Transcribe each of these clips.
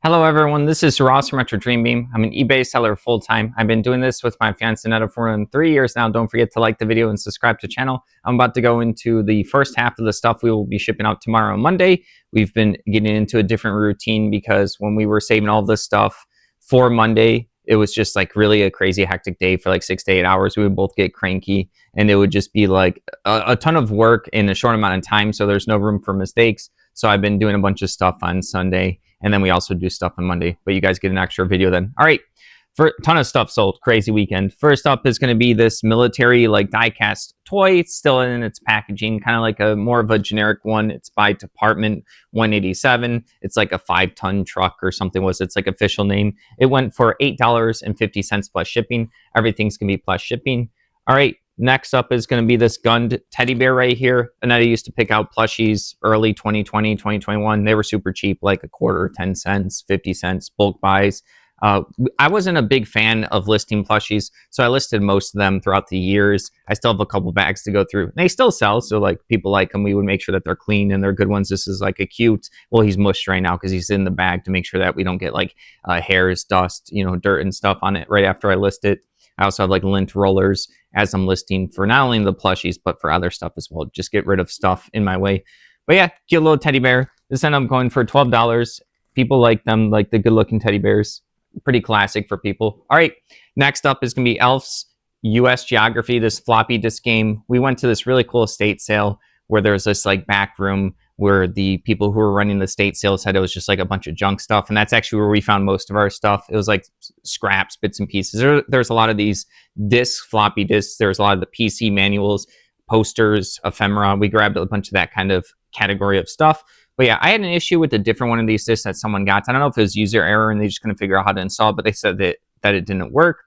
Hello everyone, this is Ross from retrodreambeam. I'm an eBay seller full-time. I've been doing this with my fiance Netta for more than 3 years now. Don't forget to like the video and subscribe to the channel. I'm about to go into the first half of the stuff we will be shipping out tomorrow, Monday. We've been getting into a different routine because when we were saving all this stuff for Monday, it was just like really a crazy hectic day for like 6 to 8 hours. We would both get cranky and it would just be like a ton of work in a short amount of time, so there's no room for mistakes. So I've been doing a bunch of stuff on Sunday, and then we also do stuff on Monday, but you guys get an extra video then. All right, for a ton of stuff sold, crazy weekend. First up is going to be this military like die-cast toy. It's still in its packaging, kind of like a more of a generic one. It's by Department 187. It's like a 5-ton truck or something was its like official name. It went for $8.50 plus shipping. Everything's going to be plus shipping. All right. Next up is going to be this gunned teddy bear right here. Anetta used to pick out plushies early 2020, 2021. They were super cheap, like a quarter, 10 cents, 50 cents, bulk buys. I wasn't a big fan of listing plushies, so I listed most of them throughout the years. I still have a couple bags to go through. They still sell, so like people like them. We would make sure that they're clean and they're good ones. This is like a cute, well, he's mushed right now because he's in the bag to make sure that we don't get like hairs, dust, dirt and stuff on it right after I list it. I also have like lint rollers as I'm listing for not only the plushies, but for other stuff as well. Just get rid of stuff in my way. But yeah, cute little teddy bear. This ended up going for $12. People like them, like the good looking teddy bears. Pretty classic for people. All right, next up is going to be Elf's US Geography, this floppy disk game. We went to this really cool estate sale where there's this like back room where the people who were running the estate sale said it was just like a bunch of junk stuff. And that's actually where we found most of our stuff. It was like scraps, bits and pieces. There's a lot of these discs, floppy disks. There's a lot of the PC manuals, posters, ephemera. We grabbed a bunch of that kind of category of stuff. But yeah, I had an issue with a different one of these discs that someone got. I don't know if it was user error and they just couldn't figure out how to install it, but they said that it didn't work.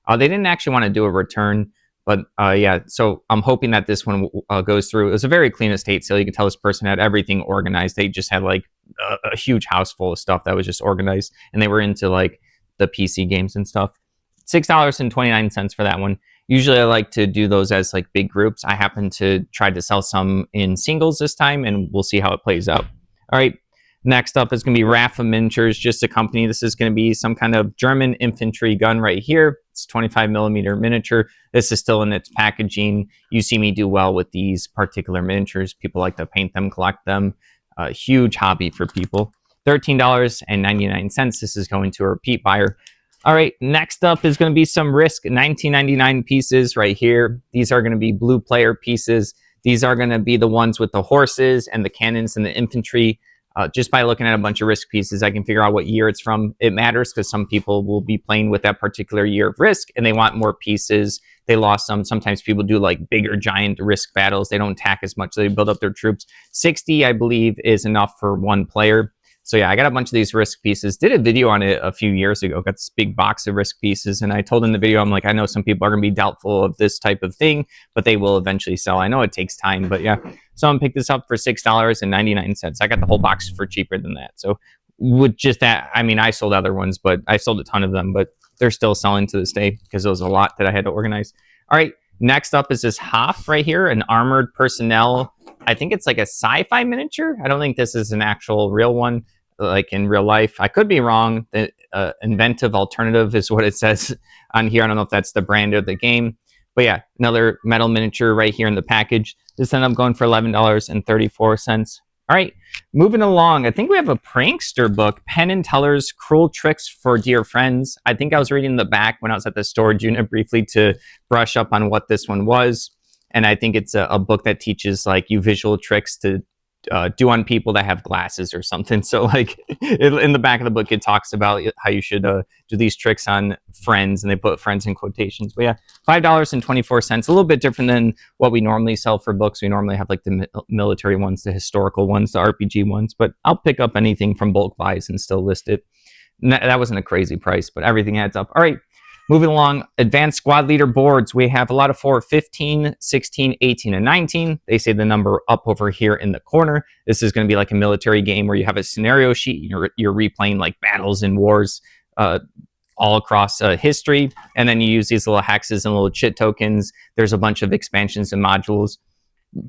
They didn't actually want to do a return. But yeah, so I'm hoping that this one goes through. It was a very clean estate sale. You can tell this person had everything organized. They just had like a huge house full of stuff that was just organized. And they were into like the PC games and stuff. $6.29 for that one. Usually I like to do those as like big groups. I happen to try to sell some in singles this time, and we'll see how it plays out. All right. Next up is going to be Rafa Miniatures, just a company. This is going to be some kind of German infantry gun right here. It's 25mm miniature. This is still in its packaging. You see me do well with these particular miniatures. People like to paint them, collect them. A huge hobby for people. $13.99. This is going to a repeat buyer. All right, next up is going to be some Risk 1999 pieces right here. These are going to be blue player pieces. These are going to be the ones with the horses and the cannons and the infantry. Just by looking at a bunch of Risk pieces, I can figure out what year it's from. It matters because some people will be playing with that particular year of Risk and they want more pieces. They lost some. Sometimes people do like bigger, giant Risk battles. They don't attack as much, so they build up their troops. 60, I believe, is enough for one player. So yeah, I got a bunch of these Risk pieces. Did a video on it a few years ago. Got this big box of Risk pieces, and I told in the video, I'm like, I know some people are going to be doubtful of this type of thing, but they will eventually sell. I know it takes time, but yeah. So I'm picked this up for $6.99. I got the whole box for cheaper than that. So with just that, I mean, I sold other ones, but I sold a ton of them, but they're still selling to this day because there was a lot that I had to organize. All right, next up is this Hoff right here, an armored personnel. I think it's like a sci-fi miniature. I don't think this is an actual real one, like in real life. I could be wrong. The inventive alternative is what it says on here. I don't know if that's the brand of the game. But yeah, another metal miniature right here in the package. This ended up going for $11.34. All right, moving along. I think we have a prankster book, Penn and Teller's Cruel Tricks for Dear Friends. I think I was reading the back when I was at the storage unit briefly to brush up on what this one was. And I think it's a book that teaches like you visual tricks to do on people that have glasses or something. So like in the back of the book, it talks about how you should do these tricks on friends, and they put friends in quotations. But yeah, $5.24, a little bit different than what we normally sell for books. We normally have like the military ones, the historical ones, the RPG ones, but I'll pick up anything from bulk buys and still list it. That wasn't a crazy price, but everything adds up. All right. Moving along, advanced squad leader boards. We have a lot of for 15, 16, 18, and 19. They say the number up over here in the corner. This is going to be like a military game where you have a scenario sheet. You're replaying like battles and wars all across history. And then you use these little hexes and little chit tokens. There's a bunch of expansions and modules.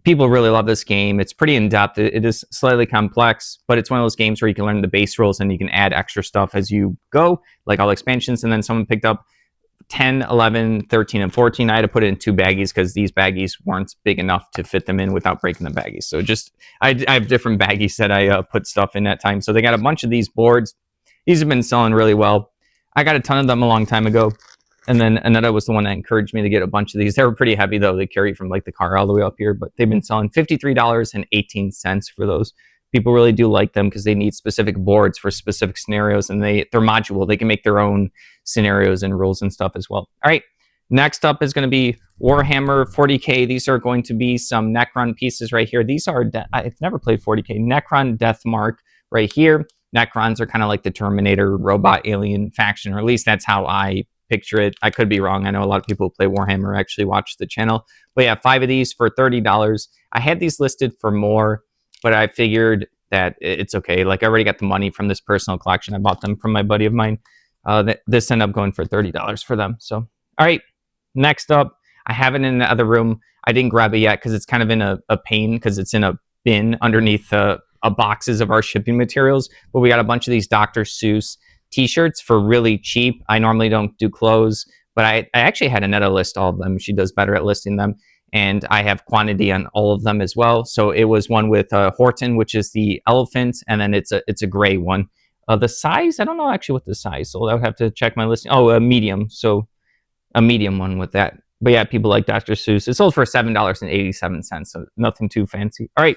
People really love this game. It's pretty in-depth. It is slightly complex, but it's one of those games where you can learn the base rules and you can add extra stuff as you go, like all expansions. And then someone picked up 10, 11, 13, and 14. I had to put it in 2 baggies because these baggies weren't big enough to fit them in without breaking the baggies. So just, I have different baggies that I put stuff in at times. So they got a bunch of these boards. These have been selling really well. I got a ton of them a long time ago. And then Aneta was the one that encouraged me to get a bunch of these. They were pretty heavy, though. They carry from like the car all the way up here. But they've been selling $53.18 for those. People really do like them because they need specific boards for specific scenarios. And they're modular. They can make their own scenarios and rules and stuff as well. All right. Next up is going to be Warhammer 40K. These are going to be some Necron pieces right here. These are, I've never played 40K. Necron Deathmark right here. Necrons are kind of like the Terminator robot alien faction, or at least that's how I picture it. I could be wrong. I know a lot of people who play Warhammer actually watch the channel. But yeah, 5 of these for $30. I had these listed for more, but I figured that it's okay. Like, I already got the money from this personal collection. I bought them from my buddy of mine. This ended up going for $30 for them. So, all right. Next up, I have it in the other room. I didn't grab it yet because it's kind of in a pain because it's in a bin underneath boxes of our shipping materials. But we got a bunch of these Dr. Seuss t-shirts for really cheap. I normally don't do clothes, but I actually had Aneta list all of them. She does better at listing them. And I have quantity on all of them as well. So it was one with Horton, which is the elephant, and then it's a gray one. The size, I don't know actually what the size, so I would have to check my listing. Oh, a medium. So a medium one with that. But yeah, people like Dr. Seuss. It sold for $7.87, so nothing too fancy. All right.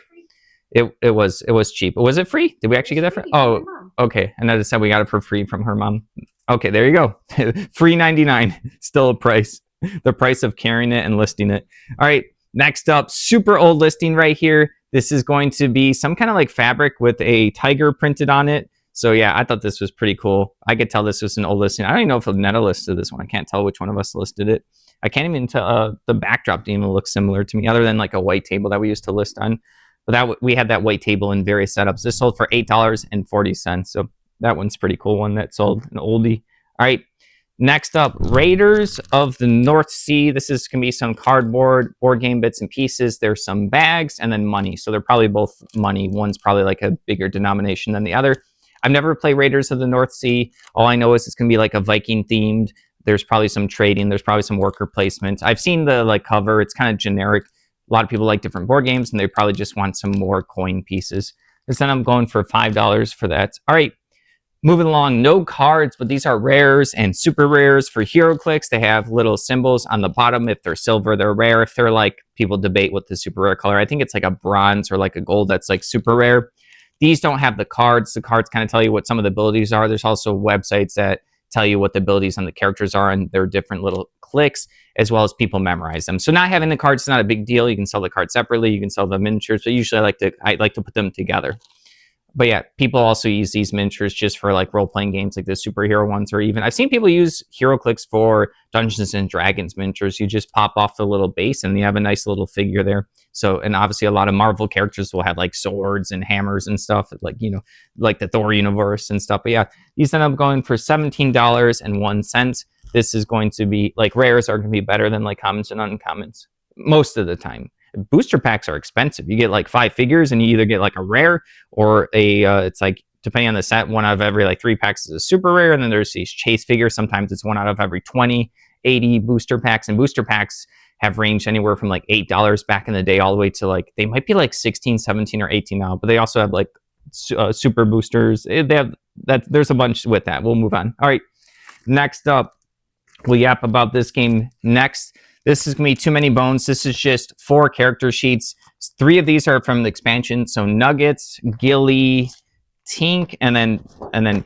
It was cheap. Was it free? Did we actually get that free? Oh, okay. And as I said, we got it for free from her mom. Okay, there you go. Free 99. Still a price. The price of carrying it and listing it. All right. Next up, super old listing right here. This is going to be some kind of like fabric with a tiger printed on it. So yeah, I thought this was pretty cool. I could tell this was an old listing. I don't even know if Aneta listed this one. I can't tell which one of us listed it. I can't even tell. The backdrop didn't even look similar to me, other than like a white table that we used to list on. But that we had that white table in various setups. This sold for $8.40. So that one's pretty cool one that sold, an oldie. All right. Next up, Raiders of the North Sea. This is going to be some cardboard, board game bits and pieces. There's some bags and then money. So they're probably both money. One's probably like a bigger denomination than the other. I've never played Raiders of the North Sea. All I know is it's going to be like a Viking themed. There's probably some trading. There's probably some worker placement. I've seen the like cover. It's kind of generic. A lot of people like different board games, and they probably just want some more coin pieces. Instead, I'm going for $5 for that. All right, moving along. No cards, but these are rares and super rares for HeroClix. They have little symbols on the bottom. If they're silver, they're rare. If they're like, people debate what the super rare color. I think it's like a bronze or like a gold that's like super rare. These don't have the cards. The cards kind of tell you what some of the abilities are. There's also websites that tell you what the abilities on the characters are, and they're different little clicks, as well as people memorize them. So not having the cards is not a big deal. You can sell the cards separately. You can sell the miniatures, but usually I like to put them together. But yeah, people also use these miniatures just for like role-playing games like the superhero ones, or even I've seen people use HeroClix for Dungeons and Dragons miniatures. You just pop off the little base and you have a nice little figure there. So, and obviously a lot of Marvel characters will have like swords and hammers and stuff, like, you know, like the Thor universe and stuff. But yeah, these end up going for $17.01. This is going to be like, rares are going to be better than like commons and uncommons most of the time. Booster packs are expensive. You get like 5 figures and you either get like a rare or a it's like, depending on the set, 1 out of every like 3 packs is a super rare, and then there's these chase figures. Sometimes it's 1 out of every 20, 80 booster packs, and booster packs have ranged anywhere from like $8 back in the day all the way to like, they might be like 16, 17, or 18 now, but they also have like super boosters. They have that. There's a bunch with that. We'll move on. All right, next up, we'll yap about this game next. This is going to be Too Many Bones. This is just 4 character sheets. 3 of these are from the expansion. So Nuggets, Gilly, Tink, and then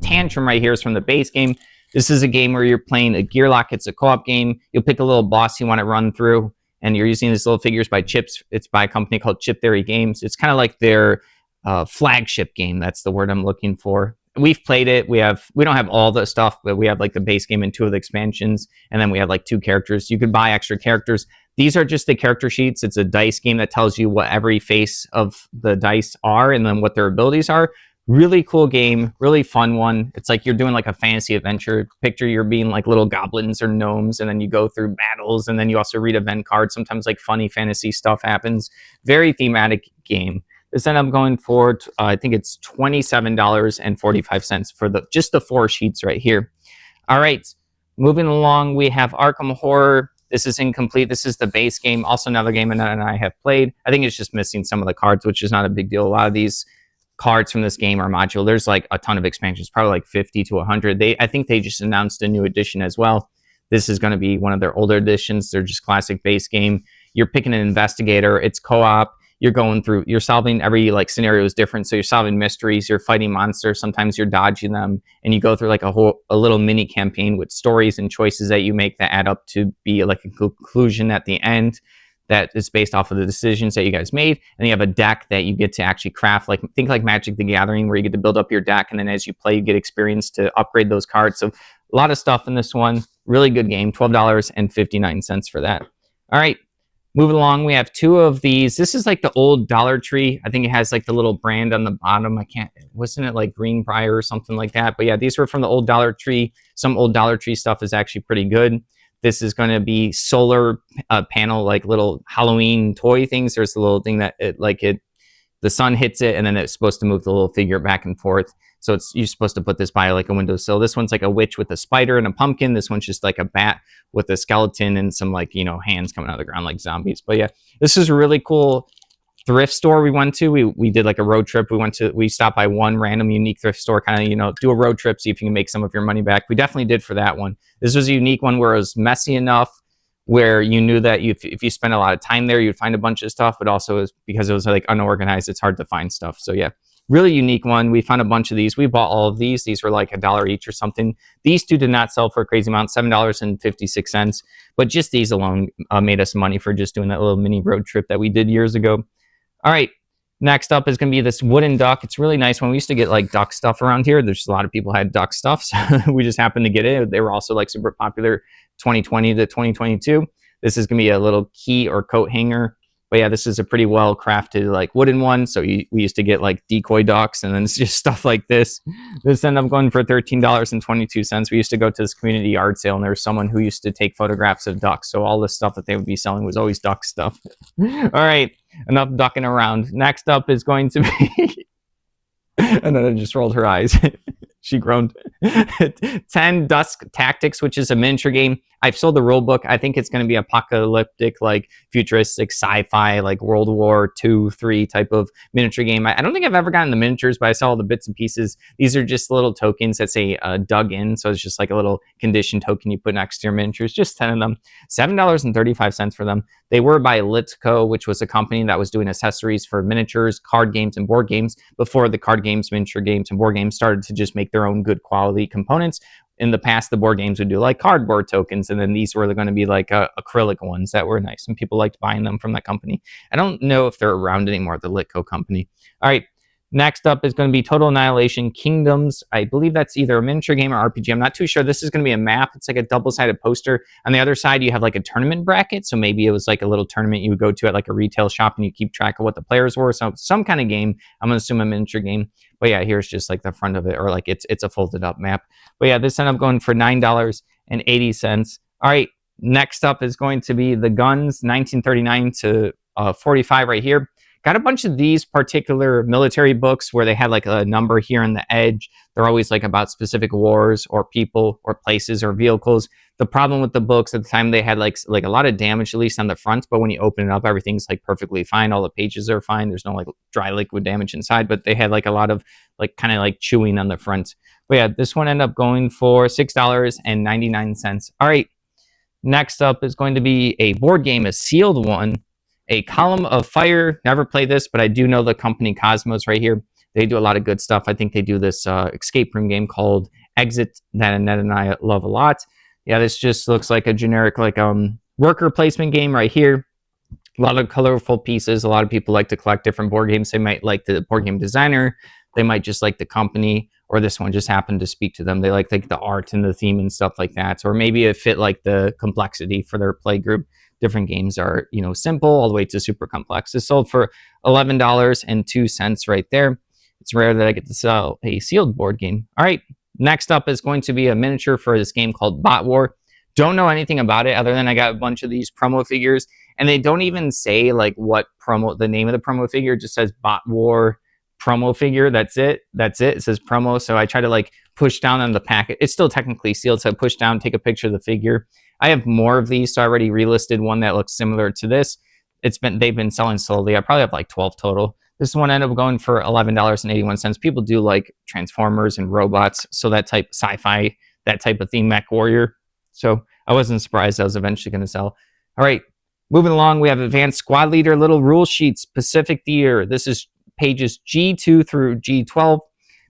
Tantrum right here is from the base game. This is a game where you're playing a Gearlock. It's a co-op game. You'll pick a little boss you want to run through, and you're using these little figures by Chips. It's by a company called Chip Theory Games. It's kind of like their flagship game. That's the word I'm looking for. We've played it. We don't have all the stuff, but we have like the base game and 2 of the expansions, and then we have like 2 characters. You could buy extra characters. These are just the character sheets. It's a dice game that tells you what every face of the dice are and then what their abilities are. Really cool game, really fun one. It's like you're doing like a fantasy adventure. Picture you're being like little goblins or gnomes, and then you go through battles, and then you also read event cards. Sometimes like funny fantasy stuff happens. Very thematic game. This end up going for I think it's $27.45 for the just the 4 sheets right here. All right, moving along, we have Arkham Horror. This is incomplete. This is the base game. Also another game Annette and I have played. I think it's just missing some of the cards, which is not a big deal. A lot of these cards from this game are modular. There's like a ton of expansions, probably like 50 to 100. I think they just announced a new edition as well. This is going to be one of their older editions. They're just classic base game. You're picking an investigator. It's co-op. You're solving every like scenario is different. So you're solving mysteries, you're fighting monsters. Sometimes you're dodging them, and you go through like a little mini campaign with stories and choices that you make that add up to be like a conclusion at the end that is based off of the decisions that you guys made. And you have a deck that you get to actually craft, like think like Magic the Gathering, where you get to build up your deck, and then as you play, you get experience to upgrade those cards. So a lot of stuff in this one. Really good game. $12.59 for that. All right. Moving along, we have 2 of these. This is like the old Dollar Tree. I think it has like the little brand on the bottom. Wasn't it like Greenbrier or something like that? But yeah, these were from the old Dollar Tree. Some old Dollar Tree stuff is actually pretty good. This is going to be solar panel, like little Halloween toy things. There's a little thing that the sun hits it, and then it's supposed to move the little figure back and forth. So you're supposed to put this by like a windowsill. This one's like a witch with a spider and a pumpkin. This one's just like a bat with a skeleton and some like, hands coming out of the ground like zombies. But yeah, this is a really cool thrift store we went to. We did like a road trip. We stopped by one random unique thrift store, kind of, do a road trip, see if you can make some of your money back. We definitely did for that one. This was a unique one where it was messy enough where you knew that if you spent a lot of time there, you'd find a bunch of stuff, but also because it was like unorganized, it's hard to find stuff. So yeah, really unique one. We found a bunch of these. We bought all of these. These were like $1 each or something. These 2 did not sell for a crazy amount, $7.56. But just these alone made us money for just doing that little mini road trip that we did years ago. All right, next up is going to be this wooden duck. It's really nice. When we used to get like duck stuff around here, there's a lot of people had duck stuff, so we just happened to get it. They were also like super popular 2020 to 2022. This is going to be a little key or coat hanger. But yeah, this is a pretty well crafted like wooden one. So we used to get like decoy ducks, and then it's just stuff like this. This ended up going for $13.22. We used to go to this community yard sale, and there was someone who used to take photographs of ducks. So all the stuff that they would be selling was always duck stuff. All right, enough ducking around. Next up is going to be and then I just rolled her eyes. She groaned. 10 Dusk Tactics, which is a miniature game. I've sold the rule book. I think it's going to be apocalyptic, like futuristic sci-fi, like World War II, 3 type of miniature game. I don't think I've ever gotten the miniatures, but I saw all the bits and pieces. These are just little tokens that say dug in. So it's just like a little condition token you put next to your miniatures. Just 10 of them. $7.35 for them. They were by Litco, which was a company that was doing accessories for miniatures, card games, and board games before the card games, miniature games, and board games started to just make their own good quality components. In the past, the board games would do like cardboard tokens, and then these were going to be like acrylic ones that were nice, and people liked buying them from that company. I don't know if they're around anymore, the Litco company. All right, next up is going to be Total Annihilation Kingdoms. I believe that's either a miniature game or RPG. I'm not too sure. This is going to be a map. It's like a double-sided poster. On the other side, you have like a tournament bracket, so maybe it was like a little tournament you would go to at like a retail shop, and you keep track of what the players were. So some kind of game. I'm going to assume a miniature game. But yeah, here's just like the front of it, or like it's a folded up map. But yeah, this ended up going for $9.80. All right, next up is going to be the guns, 1939 to 45 right here. Got a bunch of these particular military books where they had like a number here on the edge. They're always like about specific wars or people or places or vehicles. The problem with the books at the time, they had like a lot of damage, at least on the front. But when you open it up, everything's like perfectly fine. All the pages are fine. There's no like dry liquid damage inside. But they had like a lot of like kind of like chewing on the front. But yeah, this one ended up going for $6.99. All right, next up is going to be a board game, a sealed one. A Column of Fire. Never played this, but I do know the company Cosmos right here. They do a lot of good stuff. I think they do this escape room game called Exit that Annette and I love a lot. Yeah, this just looks like a generic like worker placement game right here. A lot of colorful pieces. A lot of people like to collect different board games. They might like the board game designer. They might just like the company, or this one just happened to speak to them. They like the art and the theme and stuff like that. Or maybe it fit like the complexity for their play group. Different games are, simple all the way to super complex. It's sold for $11.02 right there. It's rare that I get to sell a sealed board game. All right, next up is going to be a miniature for this game called Bot War. Don't know anything about it other than I got a bunch of these promo figures, and they don't even say like what promo, the name of the promo figure. It just says Bot War promo figure. That's it. It says promo. So I try to like push down on the packet. It's still technically sealed, so I push down, take a picture of the figure. I have more of these, so I already relisted one that looks similar to this. They've been selling slowly. I probably have like 12 total. This one ended up going for $11.81. People do like Transformers and robots, so that type sci-fi, that type of theme, Mech Warrior. So I wasn't surprised I was eventually going to sell. All right, moving along, we have Advanced Squad Leader little rule sheets, Pacific Theater. This is pages G2 through G12.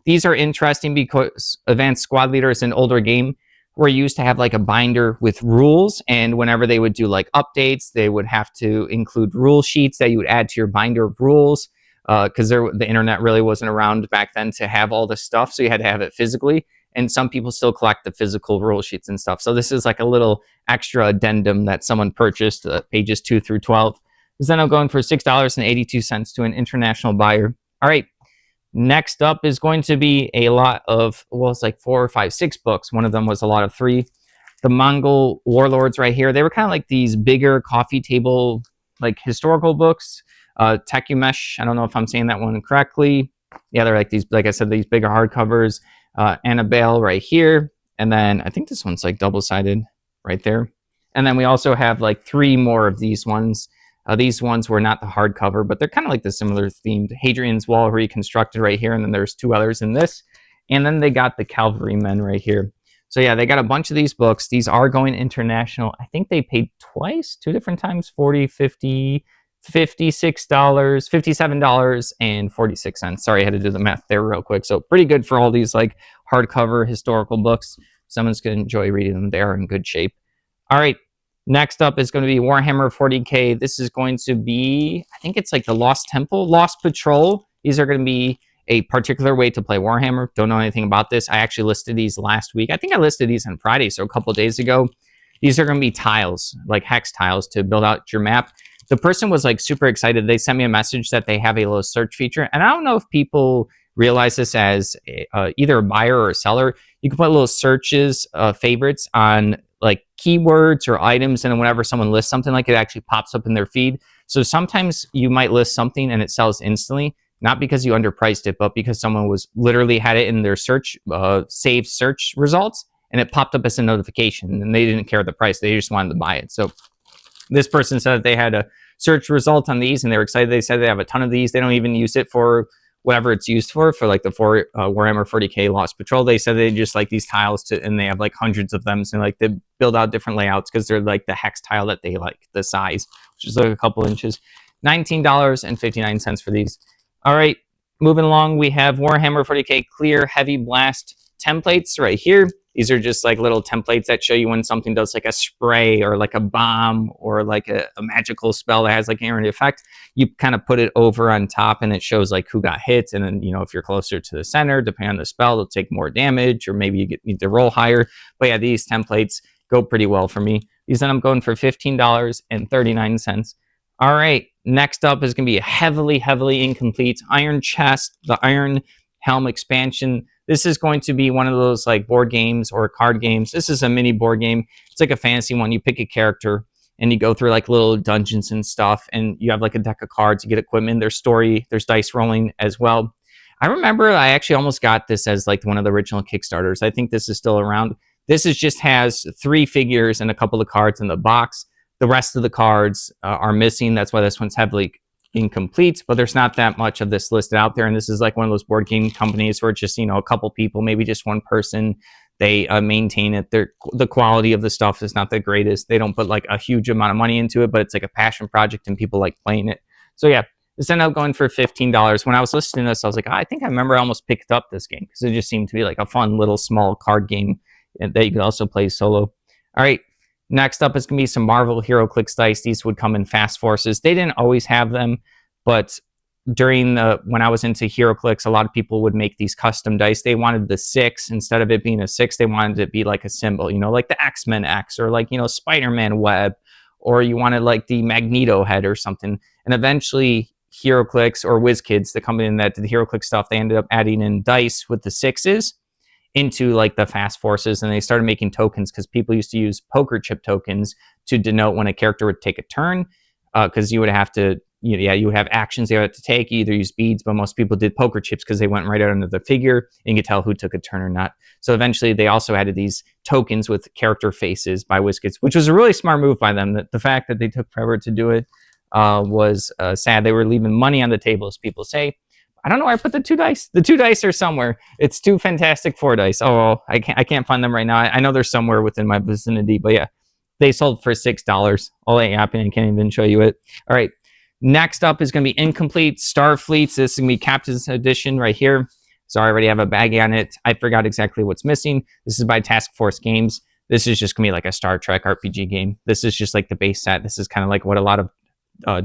These are interesting because Advanced Squad Leader is an older game where you used to have like a binder with rules, and whenever they would do like updates, they would have to include rule sheets that you would add to your binder of rules, because the internet really wasn't around back then to have all this stuff, so you had to have it physically, and some people still collect the physical rule sheets and stuff. So this is like a little extra addendum that someone purchased, pages 2 through 12. This ended up going for $6.82 to an international buyer. All right. Next up is going to be a lot of, well, it's like 4 or 5, 6 books. One of them was a lot of 3. The Mongol Warlords right here. They were kind of like these bigger coffee table, like historical books. Tekumesh, I don't know if I'm saying that one correctly. Yeah, they're like these, like I said, these bigger hardcovers. Annabelle right here. And then I think this one's like double-sided right there. And then we also have like 3 more of these ones. These ones were not the hardcover, but they're kind of like the similar themed. Hadrian's Wall reconstructed right here, and then there's 2 others in this. And then they got the Cavalrymen right here. So yeah, they got a bunch of these books. These are going international. I think they paid twice, 2 different times, $40, $50, $56, $57, and 46 cents. Sorry, I had to do the math there real quick. So pretty good for all these like hardcover historical books. Someone's going to enjoy reading them. They are in good shape. All right. Next up is going to be Warhammer 40K. This is going to be, I think it's like the Lost Temple, Lost Patrol. These are going to be a particular way to play Warhammer. Don't know anything about this. I actually listed these last week. I think I listed these on Friday, so a couple of days ago. These are going to be tiles, like hex tiles to build out your map. The person was like super excited. They sent me a message that they have a little search feature. And I don't know if people realize this as either a buyer or a seller. You can put little searches, favorites on like keywords or items, and then whenever someone lists something, like it actually pops up in their feed. So sometimes you might list something and it sells instantly, not because you underpriced it, but because someone was literally had it in their search, saved search results, and it popped up as a notification, and they didn't care the price. They just wanted to buy it. So this person said that they had a search result on these, and they were excited. They said they have a ton of these. They don't even use it for whatever it's used for like the Warhammer 40K Lost Patrol. They said they just like these tiles and they have like hundreds of them. So like they build out different layouts because they're like the hex tile that they like, the size, which is like a couple inches. $19.59 for these. All right, moving along, we have Warhammer 40K Clear Heavy Blast templates right here. These are just like little templates that show you when something does like a spray or like a bomb or like a magical spell that has like an effect. You kind of put it over on top and it shows like who got hit. And then, you know, if you're closer to the center, depending on the spell, it'll take more damage, or maybe you need to roll higher. But yeah, these templates go pretty well for me. These end up going for $15.39. All right, next up is going to be a heavily incomplete Iron Chest, the Iron Helm expansion. This is going to be one of those like board games or card games. This is a mini board game. It's like a fantasy one. You pick a character and you go through like little dungeons and stuff, and you have like a deck of cards. You get equipment. There's story. There's dice rolling as well. I remember I actually almost got this as like one of the original Kickstarters. I think this is still around. This is just has 3 figures and a couple of cards in the box. The rest of the cards are missing. That's why this one's heavily incomplete, but there's not that much of this listed out there. And this is like one of those board game companies where it's just, you know, a couple people, maybe just one person, they maintain it. The quality of the stuff is not the greatest. They don't put like a huge amount of money into it, but it's like a passion project and people like playing it. So yeah, this ended up going for $15. When I was listening to this, I was like, I think I remember I almost picked up this game because it just seemed to be like a fun little small card game that you could also play solo. All right. Next up is going to be some Marvel HeroClix dice. These would come in Fast Forces. They didn't always have them, but during when I was into HeroClix, a lot of people would make these custom dice. They wanted the 6. Instead of it being a 6, they wanted it to be like a symbol, you know, like the X-Men X, or like, you know, Spider-Man web, or you wanted like the Magneto head or something. And eventually HeroClix or WizKids, the company that did the HeroClix stuff, they ended up adding in dice with the 6s into like the fast forces, and they started making tokens because people used to use poker chip tokens to denote when a character would take a turn, because you would have to, you would have actions they had to take. You either use beads, but most people did poker chips because they went right out under the figure and you could tell who took a turn or not. So eventually they also added these tokens with character faces by WizKids, which was a really smart move by them. The fact that they took forever to do it was sad. They were leaving money on the table, as people say. I don't know where I put the 2 dice. The 2 dice are somewhere. It's 2 Fantastic Four dice. Oh, I can't find them right now. I know they're somewhere within my vicinity, but yeah, they sold for $6. All that happened, I can't even show you it. All right. Next up is going to be Incomplete Starfleets. This is going to be Captain's Edition right here. So I already have a baggie on it. I forgot exactly what's missing. This is by Task Force Games. This is just going to be like a Star Trek RPG game. This is just like the base set. This is kind of like what a lot of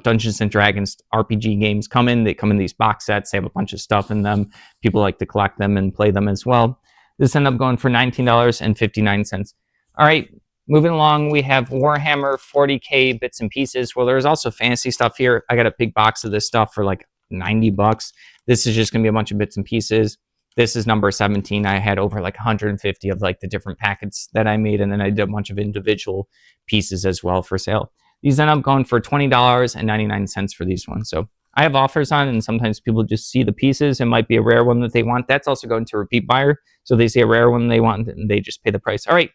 Dungeons and Dragons RPG games come in. They come in these box sets. They have a bunch of stuff in them. People like to collect them and play them as well. This ended up going for $19.59. All right. Moving along, we have Warhammer 40K bits and pieces. Well, there's also fantasy stuff here. I got a big box of this stuff for like $90. This is just going to be a bunch of bits and pieces. This is number 17. I had over like 150 of like the different packets that I made, and then I did a bunch of individual pieces as well for sale. These end up going for $20.99 for these ones. So I have offers on, and sometimes people just see the pieces. It might be a rare one that they want. That's also going to repeat buyer. So they see a rare one they want, and they just pay the price. All right.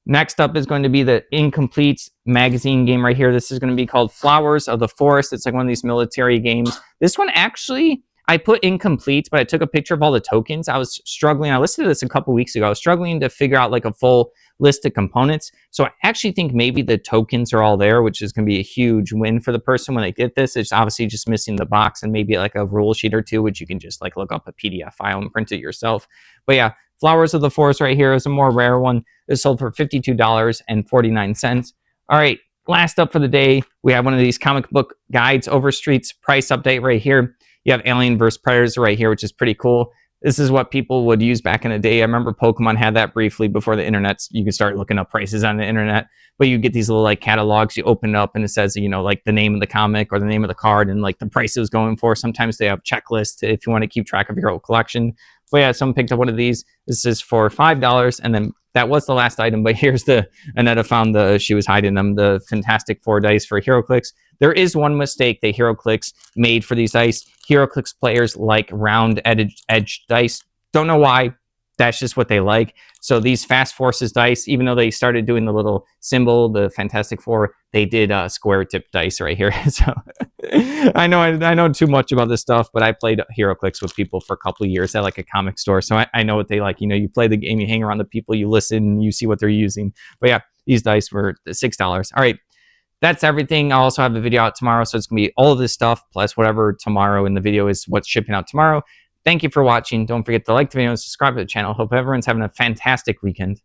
Next up is going to be the Incomplete magazine game right here. This is going to be called Flowers of the Forest. It's like one of these military games. This one actually, I put incomplete, but I took a picture of all the tokens. I was struggling. I listened to this a couple weeks ago. I was struggling to figure out like a full list of components. So I actually think maybe the tokens are all there, which is going to be a huge win for the person when they get this. It's obviously just missing the box and maybe like a rule sheet or two, which you can just like look up a PDF file and print it yourself. But yeah, Flowers of the Forest right here is a more rare one. It's sold for $52.49. All right, last up for the day, we have one of these comic book guides, Overstreet's price update right here. You have Alien vs. Predator right here, which is pretty cool. This is what people would use back in the day. I remember Pokemon had that briefly before the internet. You could start looking up prices on the internet, but you get these little like catalogs. You open it up and it says, you know, like the name of the comic or the name of the card and like the price it was going for. Sometimes they have checklists if you want to keep track of your whole collection. But yeah, someone picked up one of these. This is for $5, and then that was the last item. But here's the Annetta found she was hiding them, the Fantastic Four dice for HeroClix. There is one mistake that HeroClix made for these dice. HeroClix players like round edge dice. Don't know why. That's just what they like. So these Fast Forces dice, even though they started doing the little symbol, the Fantastic Four, they did square tip dice right here. So I know too much about this stuff, but I played HeroClix with people for a couple of years at like a comic store. So I know what they like. You know, you play the game, you hang around the people, you listen, you see what they're using. But yeah, these dice were $6. All right. That's everything. I'll also have a video out tomorrow. So it's going to be all of this stuff plus whatever tomorrow in the video is what's shipping out tomorrow. Thank you for watching. Don't forget to like the video and subscribe to the channel. Hope everyone's having a fantastic weekend.